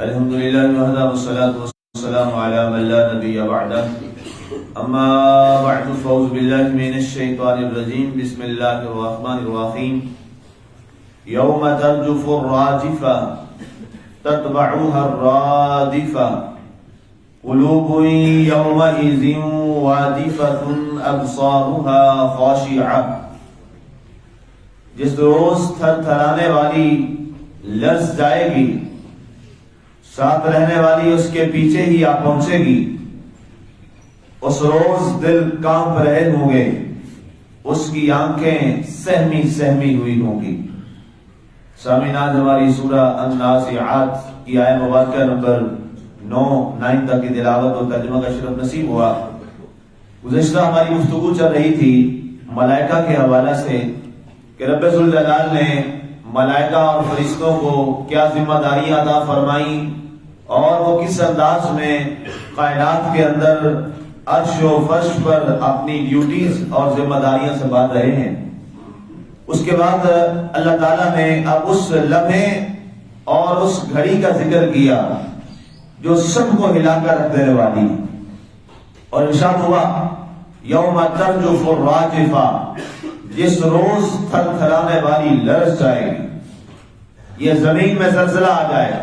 الحمد لله وحده والصلاة والسلام على من لا نبي بعده اما بعد فاعوذ بالله من الشيطان الرجيم بسم الله الرحمن الرحيم يوم ترجف الراجفة تتبعها الرادفة قلوب يومئذ واجفة أبصارها خاشعة. جس روز تھر تھرانے والی لرز جائے گی، ساتھ رہنے والی اس کے پیچھے ہی آ پہنچے گی. اس روز دل کانپ رہے ہوں گے، اس کی آنکھیں سہمی سہمی ہوئی ہوں گی. سامعین، آج ہماری سورہ النازعات کی آیت مبارکہ نمبر 9 تک کی تلاوت اور ترجمہ کا شرف نصیب ہوا. گزشتہ ہماری گفتگو چل رہی تھی ملائکہ کے حوالے سے کہ رب ذوالجلال نے ملائکہ اور فرشتوں کو کیا ذمہ داریاں عطا فرمائیں اور وہ کس انداز میں کائنات کے اندر عرش و فرش پر اپنی ڈیوٹیز اور ذمہ داریاں سنبھال رہے ہیں. اس کے بعد اللہ تعالیٰ نے اب اس لمحے اور اس گھڑی کا ذکر کیا جو سب کو ہلا کر رکھ دینے والی، اور ارشاد ہوا یوم ترجف الراجفہ، جس روز تھر تھرانے والی لرز جائے گی. یہ زمین میں زلزلہ آ جائے گا،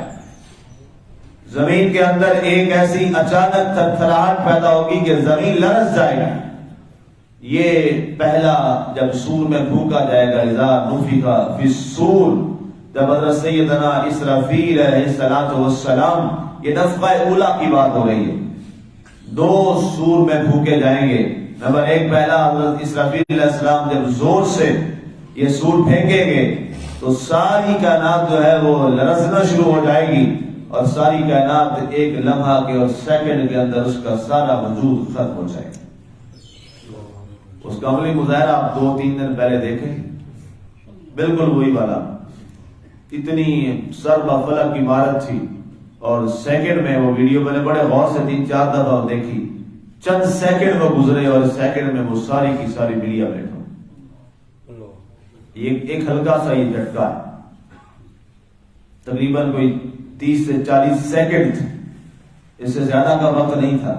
زمین کے اندر ایک ایسی اچانک تھر تھراہٹ پیدا ہوگی کہ زمین لرز جائے گی. یہ پہلا جب سور میں پھونکا جائے گا، اذا نفخ فی الصور، جب حضرت سیدنا اسرافیل علیہ السلام، یہ نفخہ اولا کی بات ہو رہی ہے. 2 سور میں پھونکے جائیں گے. نمبر 1 پہلا حضرت اسرافیل علیہ السلام جب زور سے یہ سور پھینکیں گے تو ساری کائنات جو ہے وہ لرزنا شروع ہو جائے گی، اور ساری کائنات ایک لمحہ کے اور سیکنڈ کے اندر اس کا سارا وجود ختم ہو جائے گا. اس کا عملی مظاہرہ آپ 2-3 دن پہلے دیکھیں، بالکل وہی والا. اتنی سر بفلک عمارت تھی اور سیکنڈ میں وہ ویڈیو میں نے بڑے غور سے 3-4 دفعہ دیکھی. چند سیکنڈ میں گزرے اور سیکنڈ میں وہ ساری کی ساری ملیا بیٹھا. ایک ہلکا سا یہ جھٹکا ہے، تقریباً کوئی 30 سے 40 سیکنڈ تھے، اس سے زیادہ کا وقت نہیں تھا.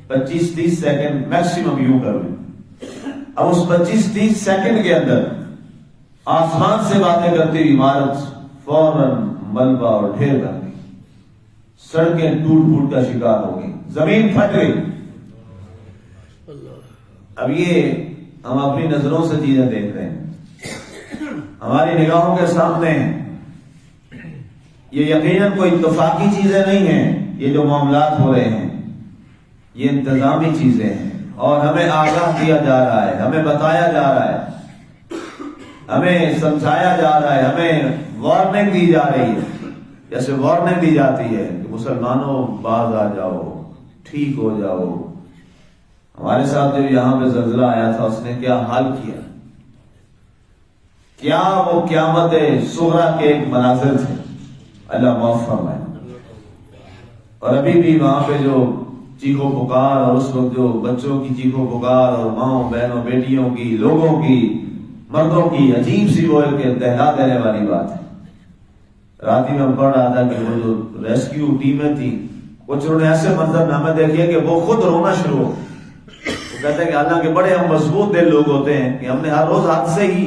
25-30 سیکنڈ میکسیمم یوں کرو. اب اس 25-30 سیکنڈ کے اندر آسمان سے باتیں کرتی ہوئی عمارت فوراً ملبہ اور ڈھیر بن گئی، سڑکیں ٹوٹ پھوٹ کا شکار ہو گئی، زمین پھٹ گئی. اب یہ ہم اپنی نظروں سے چیزیں دیکھ رہے ہیں، ہماری نگاہوں کے سامنے ہیں. یہ یقیناً کوئی اتفاقی چیزیں نہیں ہیں. یہ جو معاملات ہو رہے ہیں یہ انتظامی چیزیں ہیں، اور ہمیں آگاہ کیا جا رہا ہے، ہمیں بتایا جا رہا ہے، ہمیں سمجھایا جا رہا ہے، ہمیں وارننگ دی جا رہی ہے. جیسے وارننگ دی جاتی ہے کہ مسلمانوں باز آ جاؤ، ٹھیک ہو جاؤ. ہمارے ساتھ جو یہاں پہ زلزلہ آیا تھا اس نے کیا حال کیا، کیا وہ قیامت صغریٰ کے ایک مناظر تھے. اللہ معاف فرمائے. اور ابھی بھی وہاں پہ جو چیخو پکار، اور اس وقت جو بچوں کی چیخو پکار اور ماؤں بہنوں بیٹیوں کی، لوگوں کی، مردوں کی عجیب سی وہ دہلا دینے والی بات ہے. رات ہی میں پڑھ رہا تھا کہ وہ جو ریسکیو ٹیمیں تھیں کچھ انہوں نے ایسے منظر نامے دیکھے کہ وہ خود رونا شروع ہو. وہ کہتے ہیں کہ حالانکہ بڑے ہم مضبوط دل لوگ ہوتے ہیں کہ ہم نے ہر روز ہاتھ سے ہی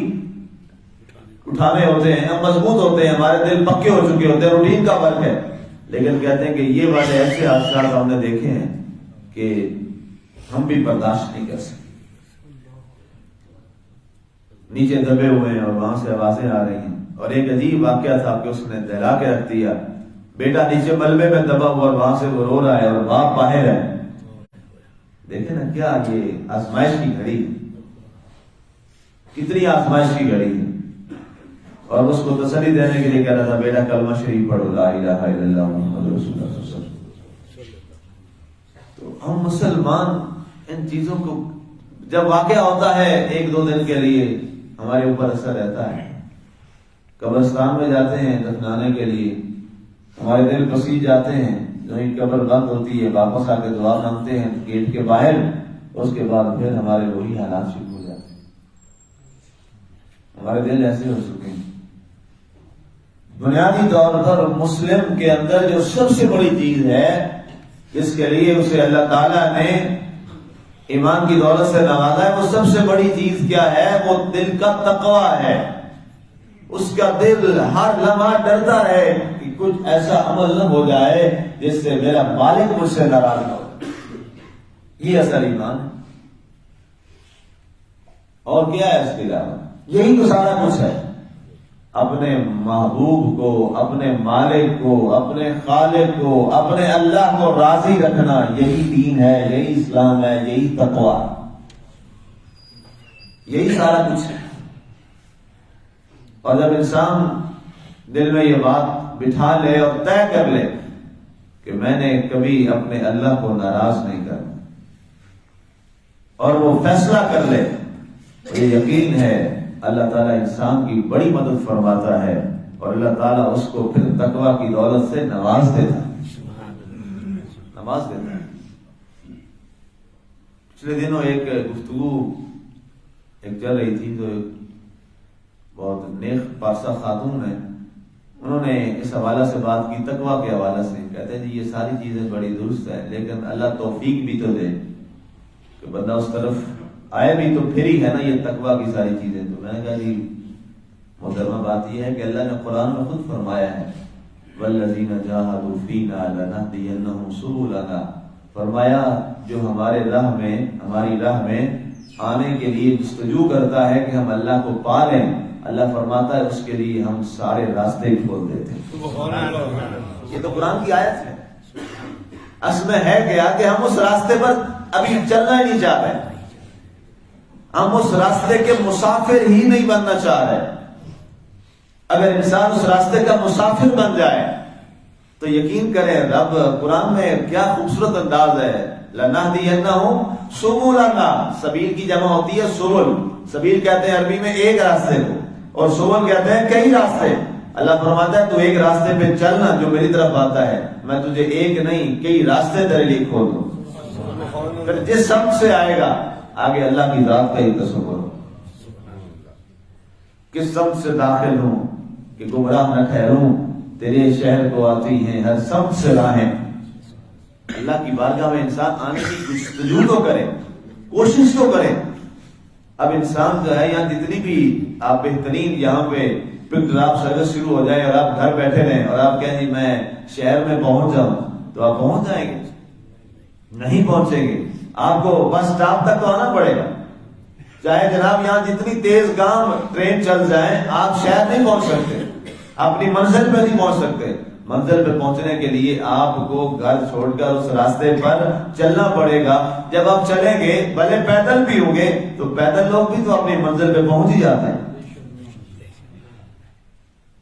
اٹھانے ہوتے ہیں، ہم مضبوط ہوتے ہیں، ہمارے دل پکے ہو چکے ہوتے ہیں، روٹین کا ورک ہے. لیکن کہتے ہیں کہ یہ والے ایسے حادثات ہم نے دیکھے ہیں کہ ہم بھی برداشت نہیں کر سکتے. نیچے دبے ہوئے ہیں اور وہاں سے آوازیں آ رہی ہیں. اور ایک عجیب واقعہ تھا کہ اس نے دہلا کے رکھ دیا. بیٹا نیچے ملبے میں دبا ہوا اور وہاں سے وہ رو رہا ہے اور باپ باہر ہے. دیکھیں نا کیا یہ آزمائش کی گھڑی ہے، کتنی آزمائش کی گھڑی ہے. اور اس کو تسلی دینے کے لیے کہہ رہا تھا بیٹا کلمہ شریف پڑھو، لا الہ الا اللہ محمد رسول اللہ صلی اللہ علیہ وسلم. تو ہم مسلمان ان چیزوں کو جب واقعہ ہوتا ہے 1-2 دن کے لیے ہمارے اوپر اثر رہتا ہے. قبرستان میں جاتے ہیں دفنانے کے لیے، ہمارے دل پسیج جاتے ہیں. جو ہی قبر بند ہوتی ہے واپس آ کے دعا مانگتے ہیں گیٹ کے باہر، اس کے بعد پھر ہمارے وہی حالات شروع ہو جاتے ہیں. ہمارے دل ایسے ہو چکے ہیں. بنیادی طور پر مسلم کے اندر جو سب سے بڑی چیز ہے جس کے لیے اسے اللہ تعالیٰ نے ایمان کی دولت سے نوازا ہے، وہ سب سے بڑی چیز کیا ہے؟ وہ دل کا تقوی ہے۔ اس کا دل ہر لمحہ ڈرتا رہے کہ کچھ ایسا عمل نہ ہو جائے جس سے میرا مالک مجھ سے ناراض نہ ہو۔ یہ اصل ایمان ہے۔ اور کیا ہے اس کے علاوہ؟ یہی تو سارا کچھ ہے۔ اپنے محبوب کو، اپنے مالک کو، اپنے خالق کو، اپنے اللہ کو راضی رکھنا، یہی دین ہے، یہی اسلام ہے، یہی تقویٰ، یہی سارا کچھ ہے۔ اور جب انسان دل میں یہ بات بٹھا لے اور طے کر لے کہ میں نے کبھی اپنے اللہ کو ناراض نہیں کرنا، اور وہ فیصلہ کر لے، یہ یقین ہے اللہ تعالیٰ انسان کی بڑی مدد فرماتا ہے، اور اللہ تعالیٰ اس کو پھر تقویٰ کی دولت سے نواز دیتا ہے۔ پچھلے دنوں ایک گفتگو چل رہی تھی، تو بہت نیک پارسا خاتون ہے، انہوں نے اس حوالہ سے بات کی، تقویٰ کے حوالے سے۔ کہتے ہیں جی یہ ساری چیزیں بڑی درست ہیں، لیکن اللہ توفیق بھی تو دے کہ بندہ اس طرف آئے بھی، تو پھر ہی ہے نا یہ تقویٰ کی ساری چیزیں۔ تو میں نے کہا جی محترمہ بات یہ ہے کہ اللہ نے قرآن میں خود فرمایا ہے وَالَّذِينَ جَاهَدُوا فِينَا لَنَهْدِيَنَّهُمْ سُبُلَنَا، فرمایا جو ہماری راہ میں آنے کے لیے جستجو کرتا ہے کہ ہم اللہ کو پا لیں، اللہ فرماتا ہے اس کے لیے ہم سارے راستے کھول دیتے ہیں۔ یہ تو قرآن کی آیت ہے۔ اصل میں ہے کیا کہ ہم اس راستے پر ابھی چلنا ہی نہیں چاہ رہے، ہم اس راستے کے مسافر ہی نہیں بننا چاہ رہے۔ اگر انسان اس راستے کا مسافر بن جائے تو یقین کریں رب قرآن میں کیا خوبصورت انداز ہے، لَنَهْدِيَنَّهُمْ سُبُلَنَا، سبیل کی جمع ہوتی ہے سبل، سبیل کہتے ہیں عربی میں ایک راستے کو، اور سبل کہتے ہیں کئی راستے۔ اللہ فرماتا ہے تو ایک راستے پہ چلنا جو میری طرف آتا ہے، میں تجھے ایک نہیں کئی راستے تیرے لیے کھول دوں۔ پھر جس سمت سے آئے گا آگے اللہ کی ذات کا ہی تصور ہو، کس سمت سے داخل ہوں کہ گمراہ نہ ٹھہروں، تیرے شہر کو آتی ہیں ہر سمت سے راہیں۔ اللہ کی بارگاہ میں انسان آنے کی جستجو تو کرے، کوشش تو کرے۔ اب انسان جو ہے یہاں جتنی بھی آپ بہترین یہاں پہ پک ڈراپ سروس شروع ہو جائے اور آپ گھر بیٹھے رہیں اور آپ کہیں جی میں شہر میں پہنچ جاؤں، تو آپ پہنچ جائیں گے؟ نہیں پہنچیں گے، آپ کو بس اسٹاپ تک تو آنا پڑے گا۔ چاہے جناب یہاں جتنی تیز گام ٹرین چل جائیں، آپ شہر نہیں پہنچ سکتے، اپنی منزل پہ نہیں پہنچ سکتے۔ منزل پہ پہنچنے کے لیے آپ کو گھر چھوڑ کر اس راستے پر چلنا پڑے گا۔ جب آپ چلیں گے بھلے پیدل بھی ہوں گے تو پیدل لوگ بھی تو اپنی منزل پہ پہنچ ہی جاتے ہیں۔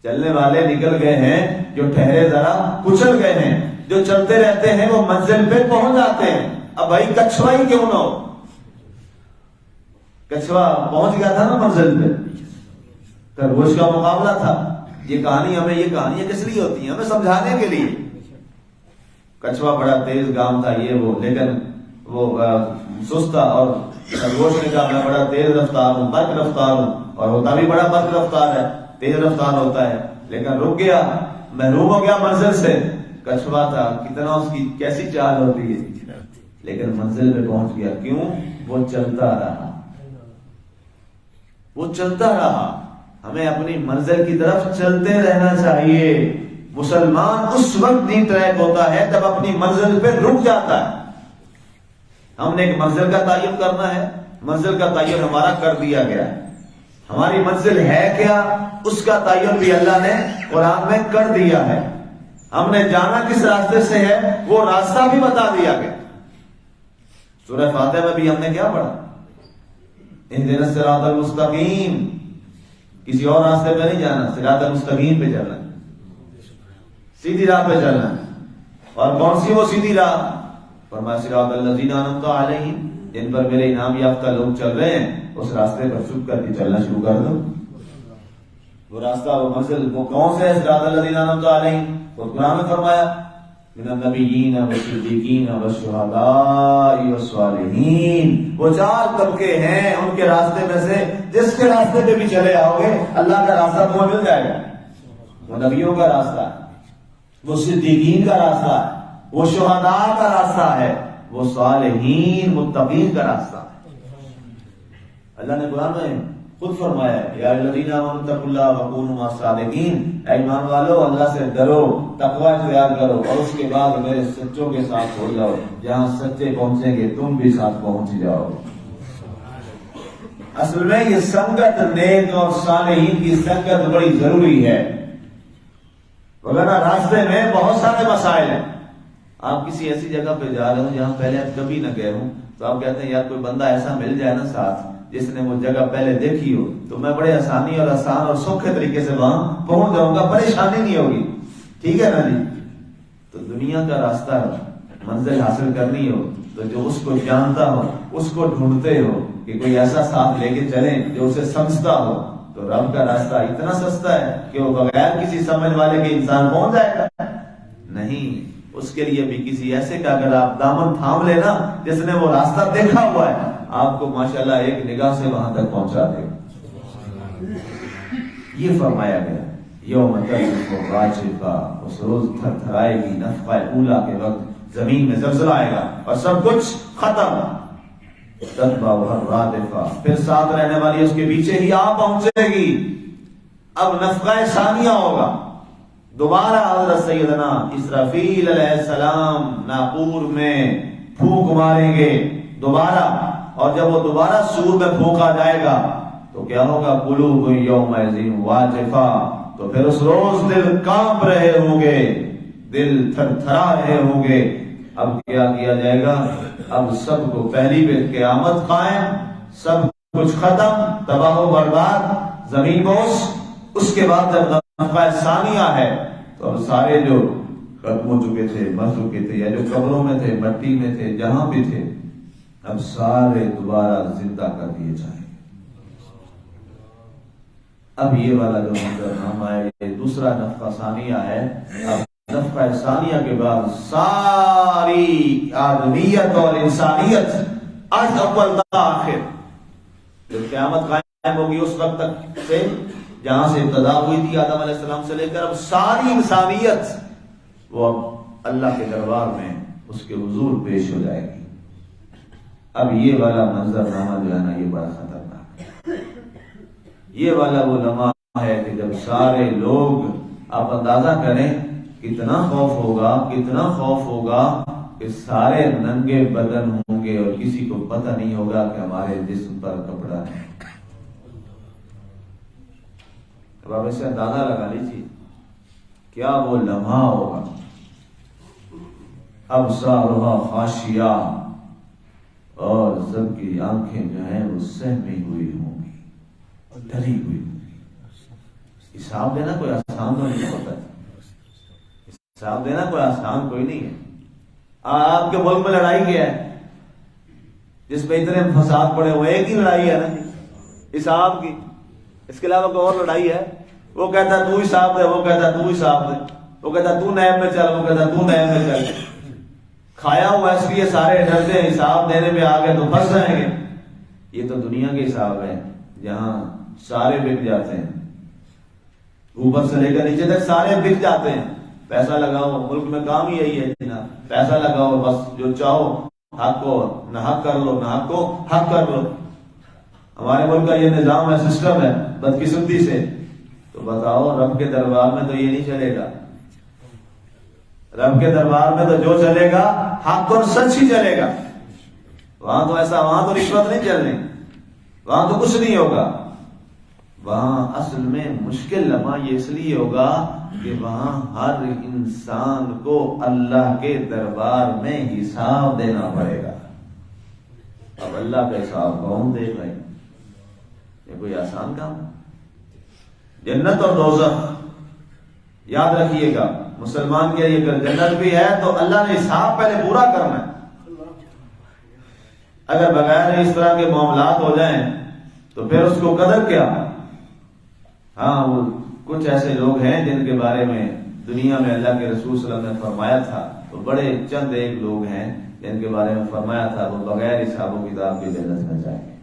چلنے والے نکل گئے ہیں، جو ٹھہرے ذرا کچل گئے ہیں، جو چلتے رہتے ہیں وہ منزل پہ پہنچ جاتے ہیں۔ اب بھائی کچھوا ہی کیوں نہ ہو، کچھوا پہنچ گیا تھا نا منزل پہ، خرگوش کا مقابلہ تھا۔ یہ کہانیاں کس لیے ہوتی ہیں؟ ہمیں سمجھانے کے لیے۔ کچھوا بڑا تیز گام تھا یہ وہ، لیکن وہ سست تھا، اور خرگوش نے کہا میں بڑا تیز رفتار ہوں، برق رفتار ہوں، اور ہوتا بھی بڑا برق رفتار ہے، تیز رفتار ہوتا ہے، لیکن رک گیا، محروم ہو گیا منزل سے۔ کچھوا تھا، کتنا اس کی کیسی چال ہوتی ہے، لیکن منزل پہ پہنچ گیا۔ کیوں؟ وہ چلتا رہا، وہ چلتا رہا۔ ہمیں اپنی منزل کی طرف چلتے رہنا چاہیے۔ مسلمان اس وقت نہیں ٹریک ہوتا ہے جب اپنی منزل پہ رک جاتا ہے۔ ہم نے ایک منزل کا تعین کرنا ہے، منزل کا تعین ہمارا کر دیا گیا ہے۔ ہماری منزل ہے کیا، اس کا تعین بھی اللہ نے قرآن میں کر دیا ہے۔ ہم نے جانا کس راستے سے ہے وہ راستہ بھی بتا دیا گیا۔ سورہ فاتحہ میں بھی ہم نے کیا پڑھا؟ اہدنا الصراط المستقیم، کسی اور راستے پہ نہیں جانا، صراط المستقیم پہ چلنا، سیدھی راہ پہ چلنا۔ اور کون سی وہ سیدھی راہ؟ فرمایا صراط الذین انعمت علیہم، جن پر میرے انعام یافتہ لوگ چل رہے ہیں، اس راستے پر چھپ کر کے چلنا شروع کر دو۔ وہ راستہ، وہ منزل، وہ کون سے ہے؟ صراط الذین انعمت علیہم، وہ قرآن میں فرمایا من النبیین والصدیقین والشہداء والصالحین، وہ 4 طبقے ہیں ان کے راستے میں سے جس کے راستے پہ بھی چلے آؤ گے اللہ کا راستہ تمہیں مل جائے گا۔ وہ نبیوں کا راستہ ہے، وہ صدیقین کا راستہ ہے، وہ شہداء کا راستہ ہے، وہ صالحین متقین کا راستہ ہے۔ اللہ نے قرآن میں خود فرمایا ہے یا الذین آمنوا اتقوا اللہ وکونوا مع الصادقین، اے ایمان والو اللہ سے ڈرو، تقوی اختیار کرو اور اس کے بعد میرے سچوں کے ساتھ ہو جاؤ، جہاں سچے پہنچیں گے تم بھی ساتھ پہنچ جاؤ۔ اصل میں یہ سنگت نیک اور صالحین کی سنگت بڑی ضروری ہے، وغیرہ راستے میں بہت سارے مسائل ہیں۔ آپ کسی ایسی جگہ پہ جا رہے ہو جہاں پہلے آپ کبھی نہ گئے ہوں، تو آپ کہتے ہیں یار کوئی بندہ ایسا مل جائے نا ساتھ جس نے وہ جگہ پہلے دیکھی ہو تو میں بڑے آسانی اور آسان اور سوکھے طریقے سے وہاں پہنچ جاؤں گا، پریشانی نہیں ہوگی، ٹھیک ہے نا جی؟ تو دنیا کا راستہ منزل حاصل کرنی ہو تو جو اس کو جانتا ہو اس کو ڈھونڈتے ہو کہ کوئی ایسا ساتھ لے کے چلیں جو اسے سمجھتا ہو، تو رب کا راستہ اتنا سستا ہے کہ وہ بغیر کسی سمجھ والے کے انسان پہنچ جائے گا؟ نہیں، اس کے لیے بھی کسی ایسے کا اگر آپ دامن تھام لینا جس نے وہ راستہ دیکھا ہوا ہے، آپ کو ماشاءاللہ ایک نگاہ سے وہاں تک پہنچا دے گا۔ یہ فرمایا گیا یوم ترجف الراجفہ، اس روز تھر تھرائے گی نفخہ اولا کے وقت، زمین میں زلزلہ آئے گا اور سب کچھ ختم۔ تتبعها الرادفہ، پھر ساتھ رہنے والی اس کے پیچھے ہی آ پہنچے گی۔ اب نفخہ ثانیہ ہوگا، دوبارہ حضرت سیدنا اسرافیل علیہ السلام ناقور میں پھونک ماریں گے دوبارہ، اور جب وہ دوبارہ سور میں پھونکا جائے گا تو کیا ہوگا؟ قلوب یومئذ واجفہ، تو پھر اس روز دل کانپ رہے ہوں گے، دل تھر تھرا رہے ہوں گے۔ اب کیا کیا جائے گا؟ اب سب کو پہلی بار قیامت قائم، سب کچھ ختم، تباہ و برباد، زمین بوس۔ اس کے بعد جب نفخہ ثانیہ ہے تو اب سارے جو ختم ہو چکے تھے، مر چکے تھے، یا جو قبروں میں تھے، مٹی میں تھے، جہاں بھی تھے، اب سارے دوبارہ زندہ کر دیے جائیں گے۔ اب یہ والا جو منظرنامہ ہے یہ دوسرا نفخہ ثانیہ ہے۔ اب نفخہ ثانیہ کے بعد ساری آدمیت اور انسانیت از اول تا آخر، جب قیامت قائم ہوگی اس وقت تک سے جہاں سے ابتدا ہوئی تھی آدم علیہ السلام سے لے کر اب ساری انسانیت وہ اب اللہ کے دربار میں اس کے حضور پیش ہو جائے گی۔ اب یہ والا منظرنامہ جو ہے نا یہ بڑا خطرناک ہے۔ یہ والا وہ لمحہ ہے کہ جب سارے لوگ، آپ اندازہ کریں کتنا خوف ہوگا، کتنا خوف ہوگا کہ سارے ننگے بدن ہوں گے اور کسی کو پتہ نہیں ہوگا کہ ہمارے جسم پر کپڑا ہے۔ اب آپ اسے اندازہ لگا لیجیے کیا وہ لمحہ ہوگا۔ ابصارها خاشعہ، اور سب کی آنکھیں جو ہیں وہ سہمی ہوئی ہوں گی، ڈری ہوئی ہوں گی۔ حساب دینا کوئی آسان تو نہیں ہوتا ہے، حساب دینا کوئی آسان کوئی نہیں ہے۔ آپ کے ملک میں لڑائی کیا ہے جس میں اتنے فساد پڑے ہوئے؟ ایک ہی لڑائی ہے نا حساب کی، اس کے علاوہ کوئی اور لڑائی ہے؟ وہ کہتا ہے تو حساب دے، وہ کہتا ہے تو حساب دے، وہ کہتا ہے تو نیب میں چل، وہ کہتا ہے تو نیب میں چل۔ کھایا ہوا اس لیے سارے ڈرتے ہیں حساب دینے میں آگے تو پھنس جائیں گے۔ یہ تو دنیا کے حساب ہے جہاں سارے بک جاتے ہیں، اوپر سے لے کر نیچے تک سارے بک جاتے ہیں۔ پیسہ لگاؤ، ملک میں کام ہی یہی ہے جناب، پیسہ لگاؤ، بس جو چاہو حق کو نہ حق کر لو، نہ حق کو حق کر لو۔ ہمارے ملک کا یہ نظام ہے، سسٹم ہے بدقسمتی سے۔ تو بتاؤ رب کے دربار میں تو یہ نہیں چلے گا، رب کے دربار میں تو جو چلے گا حق اور سچ ہی چلے گا۔ وہاں تو ایسا، وہاں تو رشوت نہیں چلنی، وہاں تو کچھ نہیں ہوگا۔ وہاں اصل میں مشکل لمحہ یہ اس لیے ہوگا کہ وہاں ہر انسان کو اللہ کے دربار میں حساب دینا پڑے گا۔ اب اللہ کا حساب کون دے گا؟ یہ کوئی آسان کام؟ جنت اور دوزخ یاد رکھیے گا، مسلمان کے لیے اگر جنت بھی ہے تو اللہ نے حساب پہلے پورا کرنا ہے۔ اگر بغیر اس طرح کے معاملات ہو جائیں تو پھر اس کو قدر کیا؟ ہاں وہ کچھ ایسے لوگ ہیں جن کے بارے میں دنیا میں اللہ کے رسول صلی اللہ علیہ وسلم نے فرمایا تھا، تو بڑے چند ایک لوگ ہیں جن کے بارے میں فرمایا تھا وہ بغیر حساب و کتاب کے جنت میں جائیں گے۔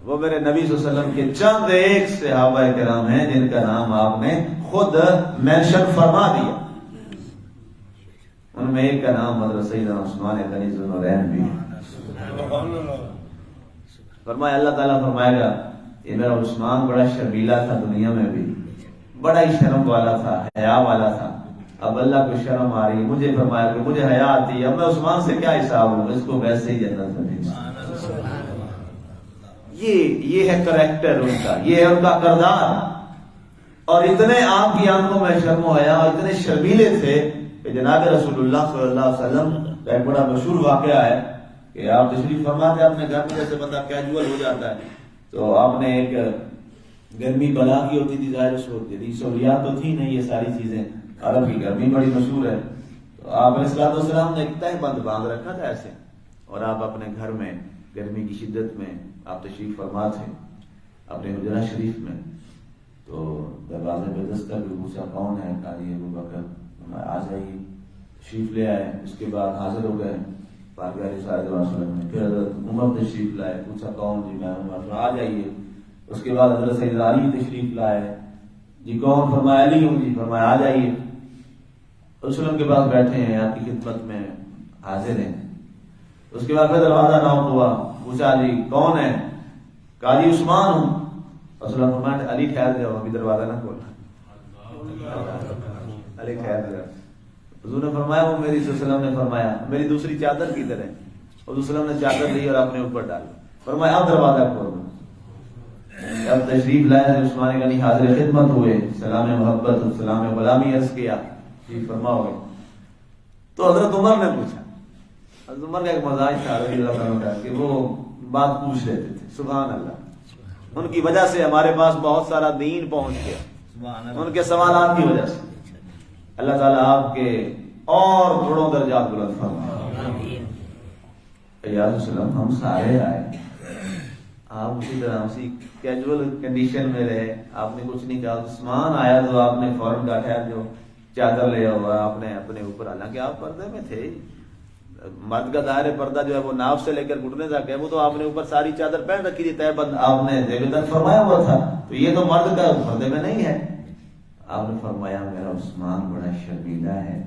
وہ میرے نبی صلی اللہ علیہ وسلم کے چند ایک صحابہ کرام ہیں جن کا نام آپ نے خود مینشن فرما دیا. ان میں ایک کا نام حضرت سیدنا عثمان غنی ذو النورین بھی ہے. فرمایا اللہ تعالیٰ فرمائے گا یہ میرا عثمان بڑا شرمیلا تھا، دنیا میں بھی بڑا ہی شرم والا تھا، حیا والا تھا. اب اللہ کو شرم آ رہی ہے، مجھے فرمایا کہ مجھے حیا آتی ہے، اب میں عثمان سے کیا حساب لوں، اس کو ویسے ہی جنت میں بھیج. یہ ہے کریکٹر ان کا، یہ ہے ان کا کردار. اور اتنے آپ کی آنکھوں میں شرم و حیا اور اتنے شرمیلے تھے کہ جناب رسول اللہ صلی اللہ علیہ وسلم کا ایک بڑا مشہور واقعہ ہے کہ آپ تشریف فرما تھے اپنے گھر میں، جیسے بندہ کیجول ہو جاتا ہے تو آپ نے ایک گرمی بلا کی ہوتی تھی، ظاہر سہولیات تو تھی نہیں، یہ ساری چیزیں عرب کی گرمی بڑی مشہور ہے. تو آپ علیہ السلام نے ایک تہ بند باندھ رکھا تھا ایسے، اور آپ اپنے گھر میں گرمی کی شدت میں آپ تشریف فرما تھے اپنے حجرہ شریف میں. تو دروازے پہ دستک پوچھا کون ہے، کہا جی ابو بکر، آ جائیے. تشریف لے آئے، اس کے بعد حاضر ہو گئے پاکیزہ رسالت میں. پھر حضرت عمر تشریف لائے، پوچھا کون، جی میں عمر، آ جائیے. اس کے بعد حضرت سیدنا علی تشریف لائے، جی کون، فرمایا علی ہوں، جی فرمایا آ جائیے. رسول کے پاس بیٹھے ہیں، آپ کی خدمت میں حاضر ہیں. اس کے بعد پھر دروازہ نوک ہوا، پوچھا جی کون ہے، کہا جی عثمان ہوں. رسول اللہ فرمایا علی ٹھہر جاؤ، ابھی دروازہ نہ کھولنا. علی ٹھہر جاؤ. حضور نے فرمایا وہ میری صلی اللہ علیہ وسلم نے فرمایا میری دوسری چادر کدھر ہے. حضور صلی اللہ علیہ وسلم نے چادر لی اور اپنے اوپر ڈالی. فرمایا اب دروازہ کھولنا. اب تشریف لائے، عثمان غنی حاضر خدمت ہوئے، سلام محبت سلام غلامی عرض کیا، جی فرما ہوئے. تو حضرت عمر نے پوچھا، حضرت عمر کا ایک مزاج تھا رضی اللہ عنہ کا کہ وہ بات پوچھ لیتے تھے. سبحان اللہ، ان کی وجہ سے ہمارے پاس بہت سارا دین پہنچ گیا، ان کے سوالات کی وجہ سے. اللہ تعالیٰ آپ کے اور بڑوں درجات بلند فرمائے. یا رسول اللہ ہم سارے آئے، آپ اسی طرح اسی کیجول کنڈیشن میں رہے، آپ نے کچھ نہیں کہا. عثمان آیا تو آپ نے فوراً کہا خیر جو چادر لیا ہوا آپ نے اپنے اوپر، حالانکہ آپ پردے میں تھے. مرد کا ظاہر پردہ جو ہے وہ ناف سے لے کر گھٹنے تک ہے، وہ تو آپ نے اوپر ساری چادر پہن رکھی تھی، تہ بند آپ نے زیبدن فرمایا ہوا تھا، تو یہ تو مرد کا پردے میں نہیں ہے. آپ نے فرمایا میرا عثمان بڑا شرمیلا ہے،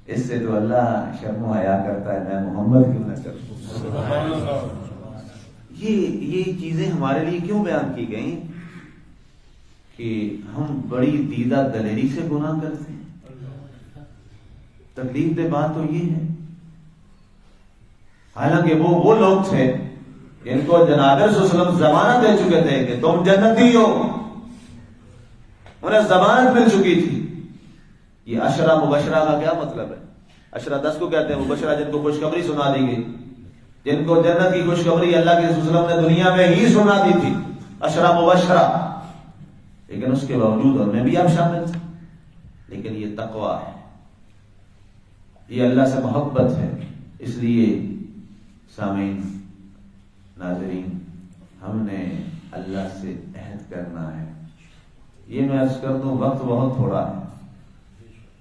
اس سے تو اللہ شرم و حیا کرتا ہے، میں محمد کیوں نہ کروں. یہ چیزیں ہمارے لیے کیوں بیان کی گئیں کہ ہم بڑی دیدہ دلیری سے گناہ کرتے ہیں. تکلیف دہ بات تو یہ ہے. حالانکہ وہ لوگ تھے جن کو جناب صلی اللہ علیہ وسلم ضمانت دے چکے تھے کہ تم جنتی ہو، انہیں ضمانت مل چکی تھی. یہ عشرہ مبشرہ کا کیا مطلب ہے؟ عشرہ 10 کو کہتے ہیں، مبشرہ جن کو خوشخبری سنا دی گئی، جن کو جنت کی خوشخبری اللہ کے رسول نے دنیا میں ہی سنا دی تھی، عشرہ مبشرہ. لیکن اس کے باوجود ان میں بھی آپ شامل تھے. لیکن یہ تقویٰ ہے، یہ اللہ سے محبت ہے. اس لیے سامعین ناظرین، ہم نے اللہ سے عہد کرنا ہے. یہ میں عرض کر دوں وقت بہت تھوڑا ہے.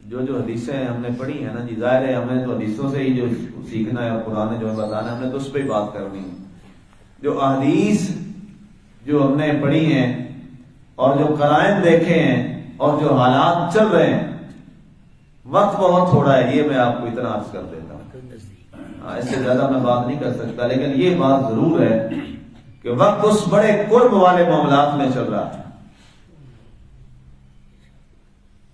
جو حدیثیں ہم نے پڑھی ہیں نا جی، ظاہر ہے ہمیں تو حدیثوں سے ہی جو سیکھنا ہے اور قرآن نے جو بتانا ہے ہم نے تو اس پہ ہی بات کرنی ہے. جو احادیث جو ہم نے پڑھی ہیں اور جو قرائن دیکھے ہیں اور جو حالات چل رہے ہیں، وقت بہت تھوڑا ہے. یہ میں آپ کو اتنا عرض کر دیتا ہوں، اس سے زیادہ میں بات نہیں کر سکتا. لیکن یہ بات ضرور ہے کہ وقت اس بڑے قرب والے معاملات میں چل رہا ہے.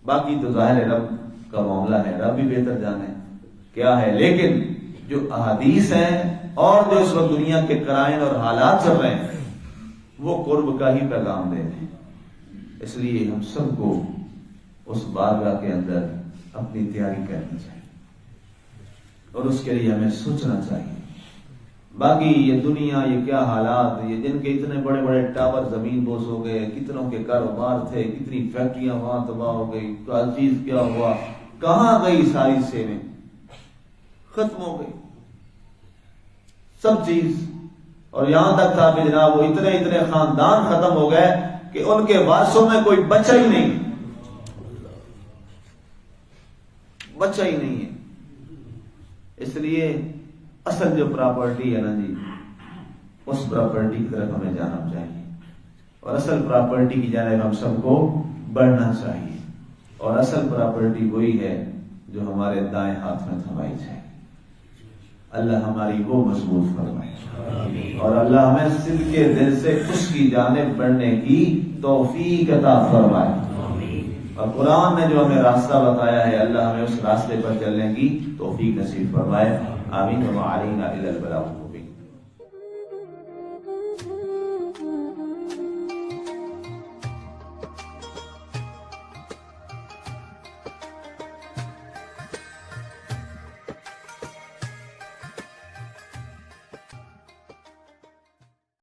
باقی تو ظاہر رب کا معاملہ ہے، رب بھی بہتر جانے کیا ہے. لیکن جو احادیث ہیں اور جو اس وقت دنیا کے قرائن اور حالات چل رہے ہیں وہ قرب کا ہی پیغام دے رہے ہیں. اس لیے ہم سب کو اس بارگاہ کے اندر اپنی تیاری کرنی چاہیے اور اس کے لیے ہمیں سوچنا چاہیے. باقی یہ دنیا، یہ کیا حالات، یہ جن کے اتنے بڑے بڑے ٹاور زمین بوس ہو گئے، کتنوں کے کاروبار تھے، کتنی فیکٹریاں وہاں تباہ ہو گئی، ہر چیز کیا ہوا، کہاں گئی ساری سیویں، ختم ہو گئی سب چیز. اور یہاں تک تھا کہ جناب وہ اتنے خاندان ختم ہو گئے کہ ان کے وارثوں میں کوئی بچہ ہی نہیں ہے. اس لیے اصل جو پراپرٹی ہے نا جی، اس پراپرٹی کی طرف ہمیں جانا چاہیے، اور اصل پراپرٹی کی جانب ہم سب کو بڑھنا چاہیے، اور اصل پراپرٹی وہی ہے جو ہمارے دائیں ہاتھ میں تھمائی جائے۔ اللہ ہماری وہ مضبوط فرمائے، اور اللہ ہمیں صدق کے دل سے اس کی جانب بڑھنے کی توفیق عطا فرمائے، اور قرآن نے جو ہمیں راستہ بتایا ہے اللہ ہمیں اس راستے پر چلنے کی توفیق نصیب فرمائے۔ آمین۔ وعلینا الی البلاغ۔